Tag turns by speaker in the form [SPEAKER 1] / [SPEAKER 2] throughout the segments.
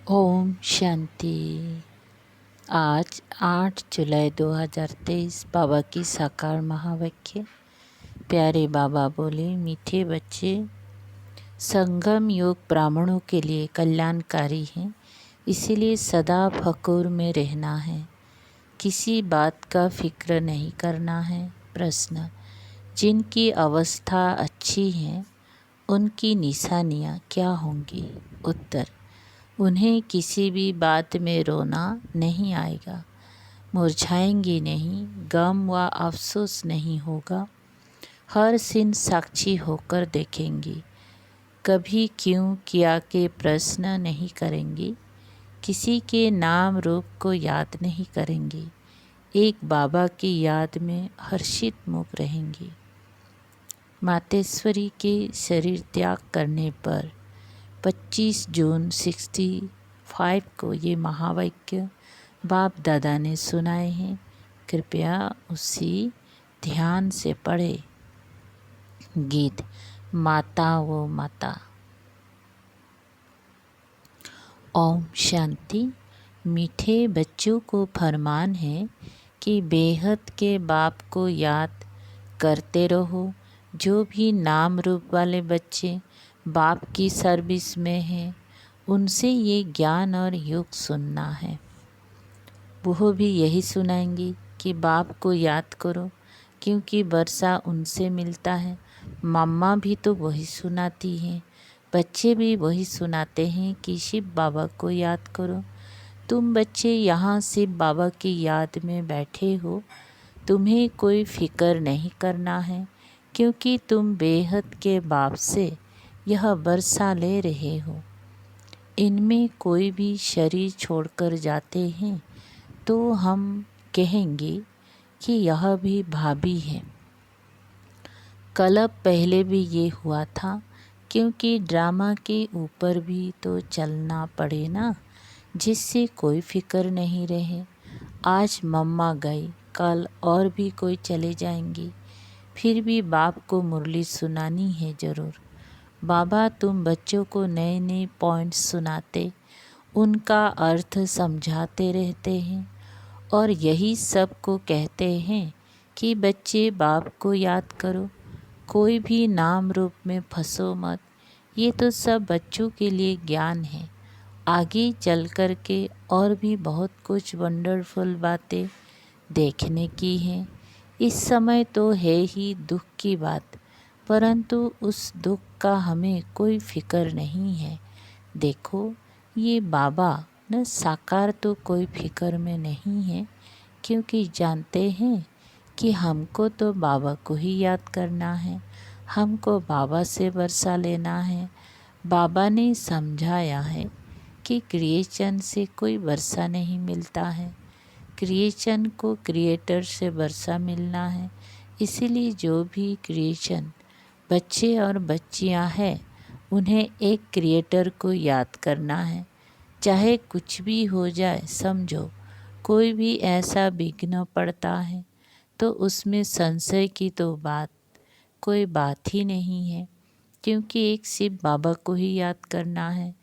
[SPEAKER 1] ओम शांति। आज 8 जुलाई 2023 बाबा की साकार महावाक्य। प्यारे बाबा बोले, मीठे बच्चे, संगम योग ब्राह्मणों के लिए कल्याणकारी है, इसीलिए सदा फकूर में रहना है, किसी बात का फिक्र नहीं करना है। प्रश्न, जिनकी अवस्था अच्छी है उनकी निशानियाँ क्या होंगी? उत्तर, उन्हें किसी भी बात में रोना नहीं आएगा, मुरझाएंगे नहीं, गम व अफसोस नहीं होगा, हर सिन साक्षी होकर देखेंगी, कभी क्यों किया के प्रश्न नहीं करेंगी, किसी के नाम रूप को याद नहीं करेंगी, एक बाबा की याद में हर्षित मुख रहेंगी। मातेश्वरी के शरीर त्याग करने पर 25 जून 65 को ये महावाक्य बाप दादा ने सुनाए हैं। कृपया उसी ध्यान से पढ़े। गीत माता वो माता। ओम शांति। मीठे बच्चों को फरमान है कि बेहद के बाप को याद करते रहो। जो भी नाम रूप वाले बच्चे बाप की सर्विस में हैं, उनसे ये ज्ञान और योग सुनना है। वो भी यही सुनाएंगी कि बाप को याद करो, क्योंकि वर्षा उनसे मिलता है। मम्मा भी तो वही सुनाती हैं, बच्चे भी वही सुनाते हैं कि शिव बाबा को याद करो। तुम बच्चे यहाँ शिव बाबा की याद में बैठे हो, तुम्हें कोई फिक्र नहीं करना है, क्योंकि तुम बेहद के बाप से यह वर्षा ले रहे हो। इनमें कोई भी शरीर छोड़कर जाते हैं तो हम कहेंगे कि यह भी भाभी है। कल पहले भी ये हुआ था, क्योंकि ड्रामा के ऊपर भी तो चलना पड़े ना, जिससे कोई फिक्र नहीं रहे। आज मम्मा गई, कल और भी कोई चले जाएंगी, फिर भी बाप को मुरली सुनानी है ज़रूर। बाबा तुम बच्चों को नए नए पॉइंट्स सुनाते, उनका अर्थ समझाते रहते हैं, और यही सबको कहते हैं कि बच्चे बाप को याद करो, कोई भी नाम रूप में फंसो मत। ये तो सब बच्चों के लिए ज्ञान है, आगे चल कर के और भी बहुत कुछ वंडरफुल बातें देखने की हैं। इस समय तो है ही दुख की बात, परंतु उस दुख का हमें कोई फिक्र नहीं है। देखो, ये बाबा न साकार तो कोई फिक्र में नहीं है, क्योंकि जानते हैं कि हमको तो बाबा को ही याद करना है, हमको बाबा से वर्षा लेना है। बाबा ने समझाया है कि क्रिएशन से कोई वर्षा नहीं मिलता है, क्रिएशन को क्रिएटर से वर्षा मिलना है। इसीलिए जो भी क्रिएशन बच्चे और बच्चियां हैं, उन्हें एक क्रिएटर को याद करना है। चाहे कुछ भी हो जाए, समझो कोई भी ऐसा विघ्न पड़ता है तो उसमें संशय की तो कोई बात ही नहीं है, क्योंकि एक शिव बाबा को ही याद करना है।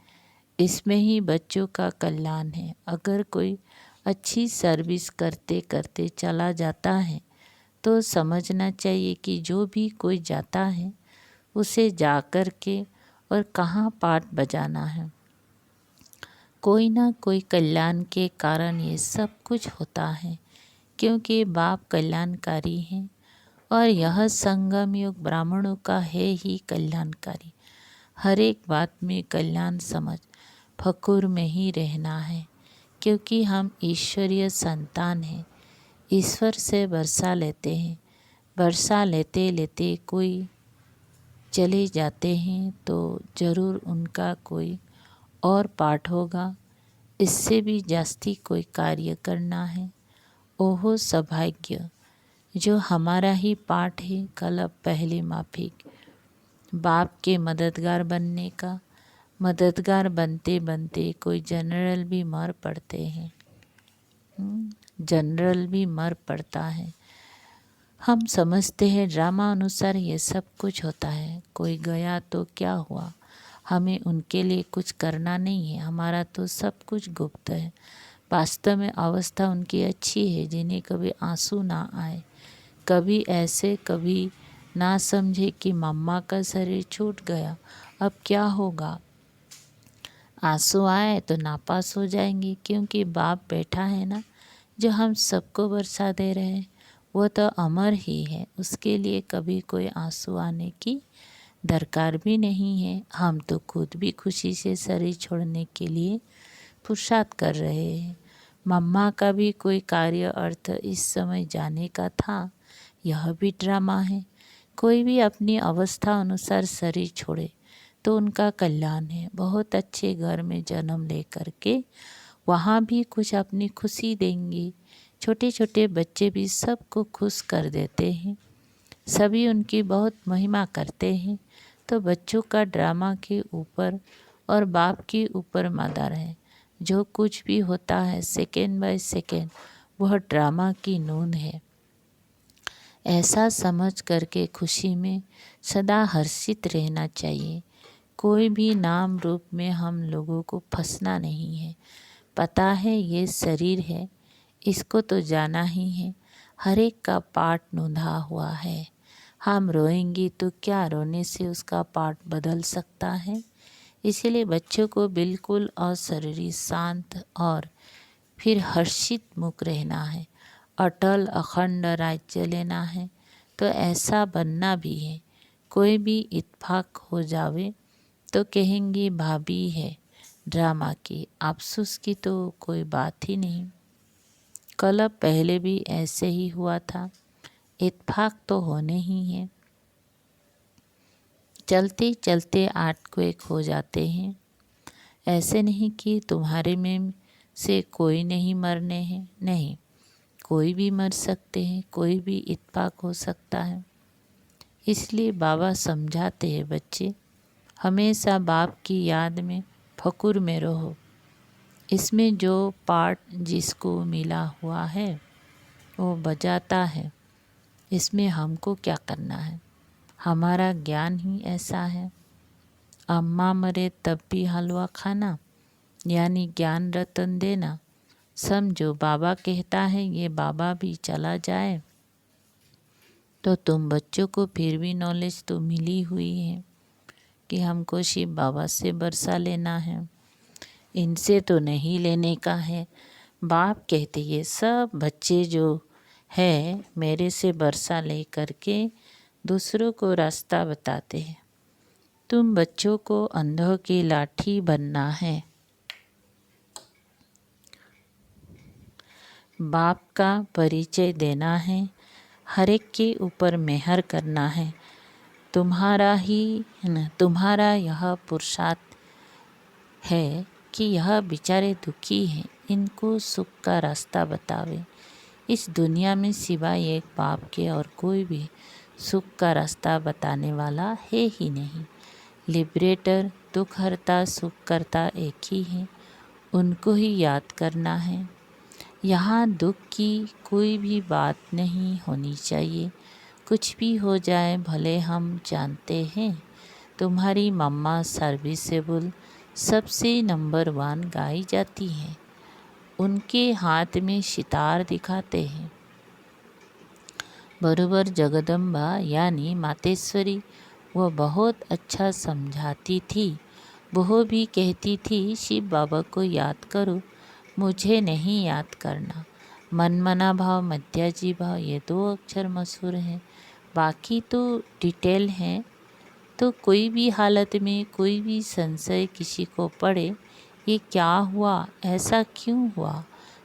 [SPEAKER 1] इसमें ही बच्चों का कल्याण है। अगर कोई अच्छी सर्विस करते करते चला जाता है तो समझना चाहिए कि जो भी कोई जाता है उसे जा कर के और कहाँ पाठ बजाना है। कोई ना कोई कल्याण के कारण ये सब कुछ होता है, क्योंकि बाप कल्याणकारी हैं और यह संगम युग ब्राह्मणों का है ही कल्याणकारी। हर एक बात में कल्याण समझ फकूर में ही रहना है, क्योंकि हम ईश्वरीय संतान हैं। ईश्वर से वर्षा लेते हैं, वर्षा लेते लेते कोई चले जाते हैं तो ज़रूर उनका कोई और पाठ होगा, इससे भी जास्ती कोई कार्य करना है। ओहो सौभाग्य जो हमारा ही पाठ है। कल पहले माफिक बाप के मददगार बनने का। मददगार बनते बनते कोई जनरल भी मर पड़ते हैं, जनरल भी मर पड़ता है। हम समझते हैं ड्रामा अनुसार ये सब कुछ होता है, कोई गया तो क्या हुआ, हमें उनके लिए कुछ करना नहीं है, हमारा तो सब कुछ गुप्त है। वास्तव में अवस्था उनकी अच्छी है जिन्हें कभी आंसू ना आए, कभी ऐसे कभी ना समझे कि मम्मा का शरीर छूट गया, अब क्या होगा। आंसू आए तो नापास हो जाएंगे, क्योंकि बाप बैठा है ना, जो हम सबको बरसा दे रहे हैं, वो तो अमर ही है, उसके लिए कभी कोई आंसू आने की दरकार भी नहीं है। हम तो खुद भी खुशी से शरीर छोड़ने के लिए पुरुषार्थ कर रहे हैं। मम्मा का भी कोई कार्य अर्थ इस समय जाने का था, यह भी ड्रामा है। कोई भी अपनी अवस्था अनुसार शरीर छोड़े तो उनका कल्याण है। बहुत अच्छे घर में जन्म लेकर के वहाँ भी कुछ अपनी खुशी देंगे। छोटे छोटे बच्चे भी सबको खुश कर देते हैं, सभी उनकी बहुत महिमा करते हैं। तो बच्चों का ड्रामा के ऊपर और बाप के ऊपर मदार है। जो कुछ भी होता है सेकेंड बाय सेकेंड वह ड्रामा की नून है। ऐसा समझ करके खुशी में सदा हर्षित रहना चाहिए। कोई भी नाम रूप में हम लोगों को फंसना नहीं है। पता है ये शरीर है, इसको तो जाना ही है। हर एक का पार्ट नूंधा हुआ है। हम रोएंगे तो क्या रोने से उसका पार्ट बदल सकता है। इसीलिए बच्चों को बिल्कुल अशरीरी शांत और फिर हर्षित मुख रहना है। अटल अखंड राज्य लेना है तो ऐसा बनना भी है। कोई भी इत्तेफाक हो जावे तो कहेंगे भाभी है ड्रामा की, अफसोस की तो कोई बात ही नहीं। कल पहले भी ऐसे ही हुआ था, इत्तेफाक तो होने ही है। चलते चलते आठ को एक हो जाते हैं। ऐसे नहीं कि तुम्हारे में से कोई नहीं मरने हैं, नहीं, कोई भी मर सकते हैं, कोई भी इत्तेफाक हो सकता है। इसलिए बाबा समझाते हैं बच्चे, हमेशा बाप की याद में फकुर में रहो। इसमें जो पार्ट जिसको मिला हुआ है वो बजाता है, इसमें हमको क्या करना है। हमारा ज्ञान ही ऐसा है। अम्मा मरे तब भी हलवा खाना, यानी ज्ञान रतन देना। समझो बाबा कहता है ये बाबा भी चला जाए तो तुम बच्चों को फिर भी नॉलेज तो मिली हुई है कि हमको शिव बाबा से बरसा लेना है, इनसे तो नहीं लेने का है। बाप कहते ये सब बच्चे जो है मेरे से बरसा ले करके दूसरों को रास्ता बताते हैं। तुम बच्चों को अंधों की लाठी बनना है, बाप का परिचय देना है, हर एक के ऊपर मेहर करना है। तुम्हारा यह पुरुषार्थ है कि यह बेचारे दुखी हैं, इनको सुख का रास्ता बतावे। इस दुनिया में सिवाय एक बाप के और कोई भी सुख का रास्ता बताने वाला है ही नहीं। लिबरेटर, दुख हरता, सुख करता एक ही है, उनको ही याद करना है। यहाँ दुख की कोई भी बात नहीं होनी चाहिए। कुछ भी हो जाए भले हम जानते हैं तुम्हारी मम्मा सर्विसेबल सबसे नंबर 1 गाई जाती हैं। उनके हाथ में सितार दिखाते हैं। बरोबर जगदम्बा यानी मातेश्वरी वह बहुत अच्छा समझाती थी। वो भी कहती थी शिव बाबा को याद करो, मुझे नहीं याद करना। मनमना भाव, मध्याजी भाव ये 2 अक्षर मशहूर हैं, बाकी तो डिटेल हैं। तो कोई भी हालत में कोई भी संशय किसी को पड़े, ये क्या हुआ, ऐसा क्यों हुआ,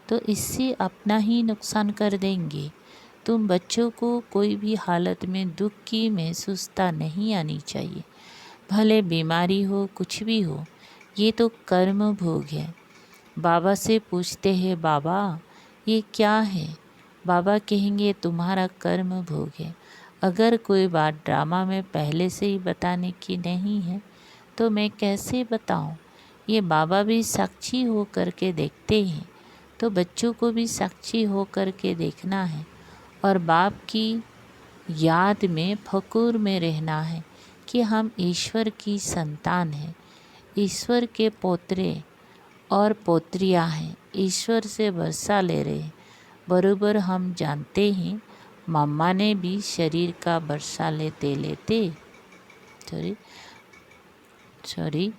[SPEAKER 1] तो इससे अपना ही नुकसान कर देंगे। तुम बच्चों को कोई भी हालत में दुख की महसूसता नहीं आनी चाहिए। भले बीमारी हो, कुछ भी हो, ये तो कर्म भोग है। बाबा से पूछते हैं बाबा ये क्या है, बाबा कहेंगे तुम्हारा कर्म भोग है। अगर कोई बात ड्रामा में पहले से ही बताने की नहीं है तो मैं कैसे बताऊं। ये बाबा भी साक्षी हो करके देखते हैं, तो बच्चों को भी साक्षी हो करके देखना है और बाप की याद में फकुर में रहना है कि हम ईश्वर की संतान हैं। ईश्वर के पोतरे और पोत्रियां हैं, ईश्वर से वर्षा ले रहे हैं। बरोबर हम जानते हैं मम्मा ने भी शरीर का वर्षा लेते लेते सॉरी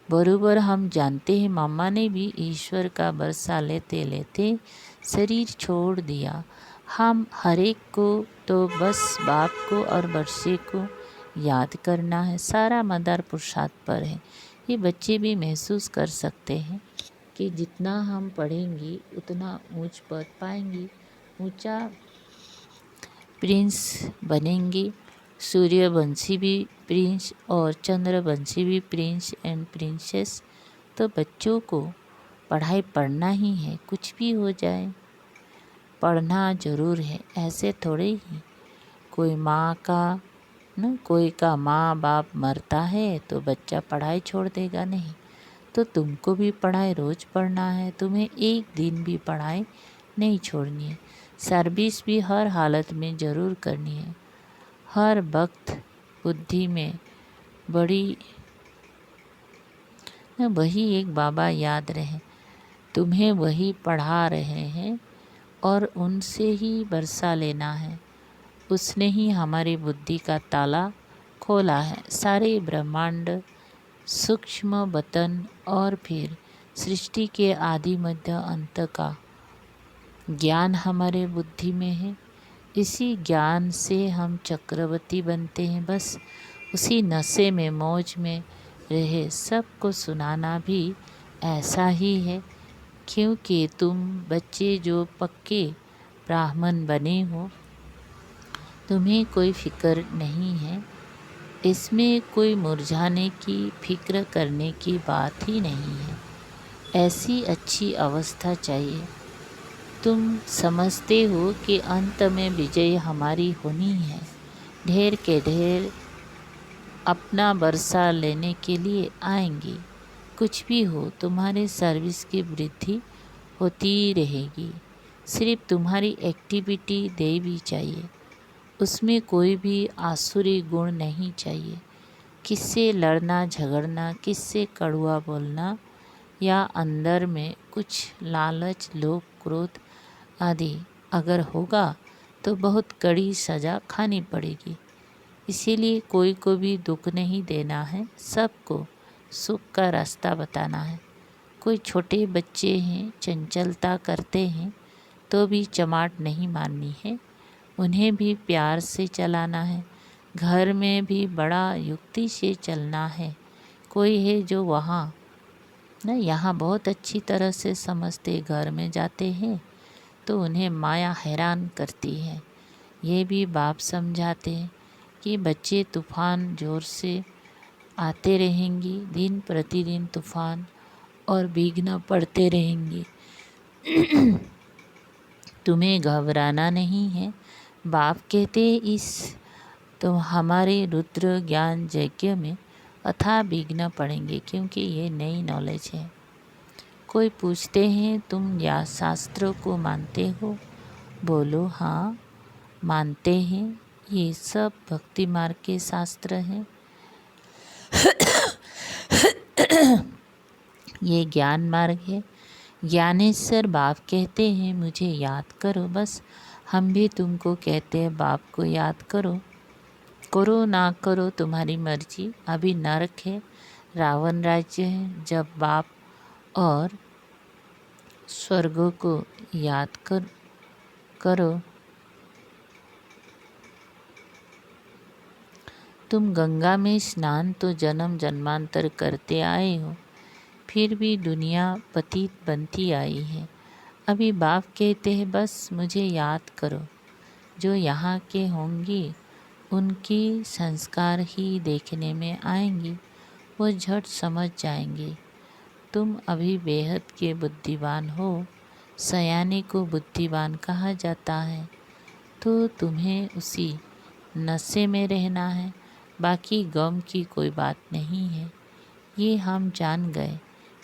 [SPEAKER 1] बरोबर हम जानते हैं मम्मा ने भी ईश्वर का वर्षा लेते लेते शरीर छोड़ दिया। हम हर एक को तो बस बाप को और वर्षे को याद करना है, सारा मदार पुरुषार्थ पर है। ये बच्चे भी महसूस कर सकते हैं कि जितना हम पढ़ेंगी उतना ऊंच पद पाएंगी, ऊंचा प्रिंस बनेंगे। सूर्यवंशी भी प्रिंस और चंद्रवंशी भी प्रिंस एंड प्रिंसेस। तो बच्चों को पढ़ाई पढ़ना ही है, कुछ भी हो जाए पढ़ना ज़रूर है। ऐसे थोड़े ही कोई कोई का माँ बाप मरता है तो बच्चा पढ़ाई छोड़ देगा, नहीं। तो तुमको भी पढ़ाई रोज़ पढ़ना है, तुम्हें एक दिन भी पढ़ाई नहीं छोड़नी है। सर्विस भी हर हालत में ज़रूर करनी है, हर वक्त बुद्धि में बड़ी वही एक बाबा याद रहे, तुम्हें वही पढ़ा रहे हैं और उनसे ही वर्षा लेना है। उसने ही हमारी बुद्धि का ताला खोला है। सारे ब्रह्मांड, सूक्ष्म वतन और फिर सृष्टि के आदि मध्य अंत का ज्ञान हमारे बुद्धि में है। इसी ज्ञान से हम चक्रवर्ती बनते हैं। बस उसी नशे में मौज में रहे सबको सुनाना भी ऐसा ही है, क्योंकि तुम बच्चे जो पक्के ब्राह्मण बने हो, तुम्हें कोई फिक्र नहीं है। इसमें कोई मुरझाने की फिक्र करने की बात ही नहीं है। ऐसी अच्छी अवस्था चाहिए। तुम समझते हो कि अंत में विजय हमारी होनी है। ढेर के ढेर अपना वर्षा लेने के लिए आएंगे। कुछ भी हो, तुम्हारे सर्विस की वृद्धि होती रहेगी। सिर्फ तुम्हारी एक्टिविटी देवी चाहिए, उसमें कोई भी आसुरी गुण नहीं चाहिए। किससे लड़ना झगड़ना, किससे कड़वा बोलना या अंदर में कुछ लालच, लोभ, क्रोध आदि अगर होगा तो बहुत कड़ी सज़ा खानी पड़ेगी। इसीलिए कोई को भी दुख नहीं देना है, सबको सुख का रास्ता बताना है। कोई छोटे बच्चे हैं, चंचलता करते हैं, तो भी चमाट नहीं मारनी है, उन्हें भी प्यार से चलाना है। घर में भी बड़ा युक्ति से चलना है। कोई है जो यहाँ बहुत अच्छी तरह से समझते, घर में जाते हैं तो उन्हें माया हैरान करती है। ये भी बाप समझाते हैं कि बच्चे तूफान ज़ोर से आते रहेंगे, दिन प्रतिदिन तूफान और विघ्न पड़ते रहेंगे। तुम्हें घबराना नहीं है। बाप कहते तो हमारे रुद्र ज्ञान यज्ञ में अथाह विघ्न पड़ेंगे, क्योंकि ये नई नॉलेज है। कोई पूछते हैं तुम या शास्त्रों को मानते हो? बोलो हाँ मानते हैं। ये सब भक्ति मार्ग के शास्त्र हैं। ये ज्ञान मार्ग है। ज्ञानेश्वर बाप कहते हैं मुझे याद करो। बस हम भी तुमको कहते हैं बाप को याद करो। करो ना करो तुम्हारी मर्जी। अभी नरक है, रावण राज्य है। जब बाप और स्वर्गों को याद करो। तुम गंगा में स्नान तो जन्म जन्मांतर करते आए हो, फिर भी दुनिया पतित बनती आई है। अभी बाप कहते हैं बस मुझे याद करो। जो यहाँ के होंगे उनकी संस्कार ही देखने में आएंगी, वो झट समझ जाएंगे। तुम अभी बेहद के बुद्धिमान हो। सयाने को बुद्धिमान कहा जाता है। तो तुम्हें उसी नशे में रहना है, बाकी गम की कोई बात नहीं है। ये हम जान गए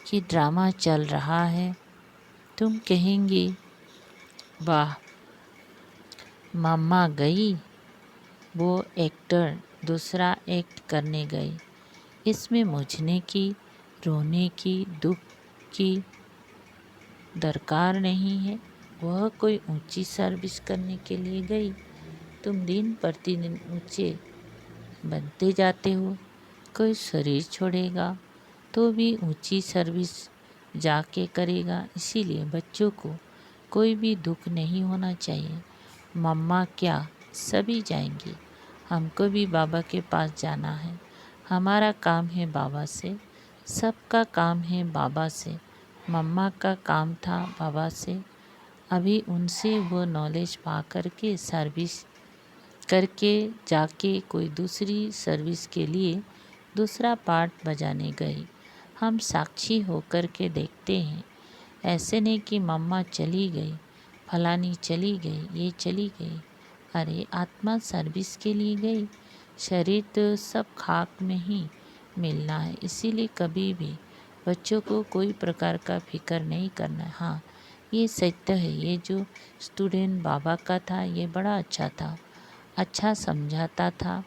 [SPEAKER 1] कि ड्रामा चल रहा है। तुम कहेंगे वाह मम्मा गई, वो एक्टर दूसरा एक्ट करने गई, इसमें मुझने की रोने की, दुख की दरकार नहीं है। वह कोई ऊंची सर्विस करने के लिए गई। तुम दिन प्रतिदिन ऊंचे बनते जाते हो। कोई शरीर छोड़ेगा तो भी ऊंची सर्विस जाके करेगा। इसीलिए बच्चों को कोई भी दुख नहीं होना चाहिए। मम्मा क्या, सभी जाएंगे, हमको भी बाबा के पास जाना है। हमारा काम है बाबा से, सबका काम है बाबा से। मम्मा का काम था बाबा से। अभी उनसे वो नॉलेज पा करके सर्विस करके जाके कोई दूसरी सर्विस के लिए दूसरा पार्ट बजाने गई। हम साक्षी होकर के देखते हैं। ऐसे नहीं कि मम्मा चली गई, फलानी चली गई, ये चली गई। अरे आत्मा सर्विस के लिए गई। शरीर तो सब खाक में ही मिलना है। इसीलिए कभी भी बच्चों को कोई प्रकार का फिक्र नहीं करना है। हाँ, ये सत्य है। ये जो स्टूडेंट बाबा का था ये बड़ा अच्छा था, अच्छा समझाता था।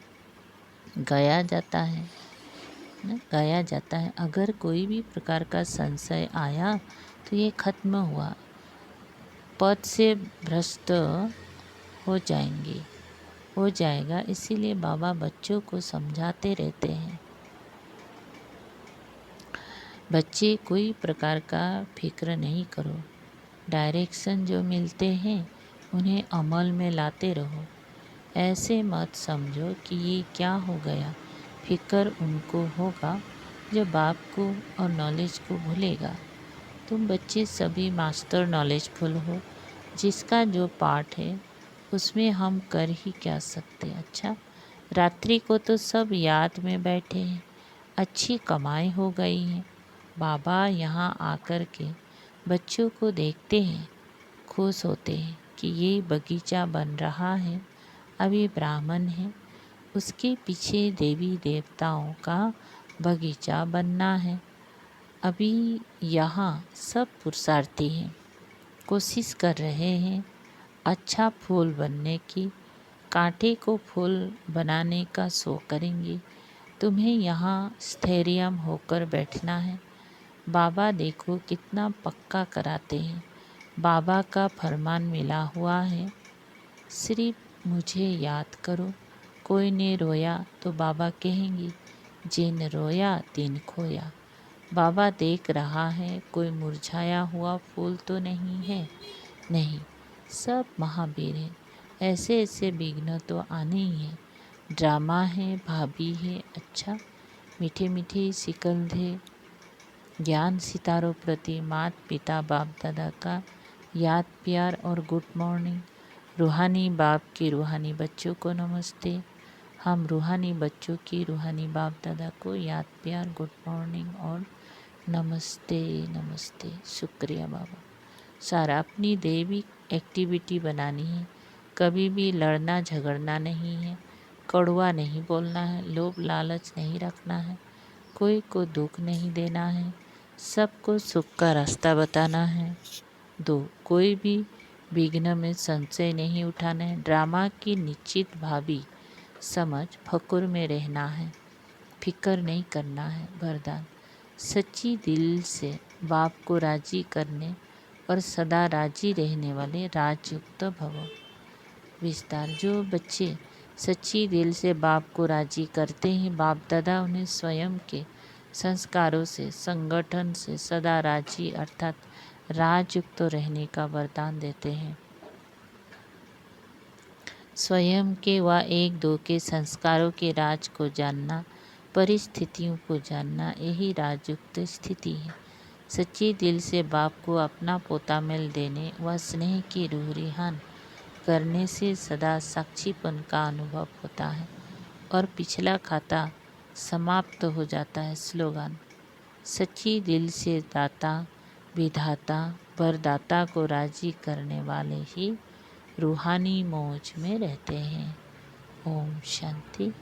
[SPEAKER 1] गाया जाता है ना, गाया जाता है। अगर कोई भी प्रकार का संशय आया तो ये खत्म हुआ, पद से भ्रष्ट हो जाएगा। इसीलिए बाबा बच्चों को समझाते रहते हैं। बच्चे कोई प्रकार का फिक्र नहीं करो। डायरेक्शन जो मिलते हैं उन्हें अमल में लाते रहो। ऐसे मत समझो कि ये क्या हो गया। फिक्र उनको होगा जो बाप को और नॉलेज को भूलेगा। तुम बच्चे सभी मास्टर नॉलेजफुल हो। जिसका जो पार्ट है उसमें हम कर ही क्या सकते। अच्छा, रात्रि को तो सब याद में बैठे हैं, अच्छी कमाई हो गई है। बाबा यहाँ आकर के बच्चों को देखते हैं, खुश होते हैं कि ये बगीचा बन रहा है। अभी ब्राह्मण है, उसके पीछे देवी देवताओं का बगीचा बनना है। अभी यहाँ सब पुरुषार्थी हैं, कोशिश कर रहे हैं अच्छा फूल बनने की। कांटे को फूल बनाने का शो करेंगे। तुम्हें यहाँ स्थैर्य होकर बैठना है। बाबा देखो कितना पक्का कराते हैं। बाबा का फरमान मिला हुआ है, सिर्फ मुझे याद करो। कोई ने रोया तो बाबा कहेंगे, जिन रोया तिन खोया। बाबा देख रहा है कोई मुरझाया हुआ फूल तो नहीं है। नहीं, सब महावीर हैं। ऐसे ऐसे विघ्न तो आने ही हैं। ड्रामा है, भाभी है। अच्छा, मीठे मीठे सिकंदे ज्ञान सितारों प्रति मात पिता बाप दादा का याद प्यार और गुड मॉर्निंग। रूहानी बाप के रूहानी बच्चों को नमस्ते। हम रूहानी बच्चों की रूहानी बाप दादा को याद प्यार, गुड मॉर्निंग और नमस्ते नमस्ते। शुक्रिया बाबा। सारा अपनी दैविक एक्टिविटी बनानी है। कभी भी लड़ना झगड़ना नहीं है, कड़वा नहीं बोलना है, लोभ लालच नहीं रखना है, कोई को दुख नहीं देना है, सबको सुख का रास्ता बताना है। 2, कोई भी विघ्न में संशय नहीं उठाना है। ड्रामा की निश्चित भावी समझ फकुर में रहना है, फिक्र नहीं करना है। वरदान, सच्ची दिल से बाप को राजी करने और सदा राजी रहने वाले राजयुक्त भव। विस्तार, जो बच्चे सच्ची दिल से बाप को राजी करते हैं, बाप दादा उन्हें स्वयं के संस्कारों से, संगठन से सदा राजी अर्थात राजयुक्त रहने का वरदान देते हैं। स्वयं के व एक दो के संस्कारों के राज को जानना, परिस्थितियों को जानना, यही राजयुक्त स्थिति है। सच्ची दिल से बाप को अपना पोता मिल देने व स्नेह की रूह रिहान करने से सदा साक्षीपन का अनुभव होता है और पिछला खाता समाप्त हो जाता है। स्लोगन, सच्ची दिल से दाता विधाता वरदाता को राजी करने वाले ही रूहानी मौज में रहते हैं। ओम शांति।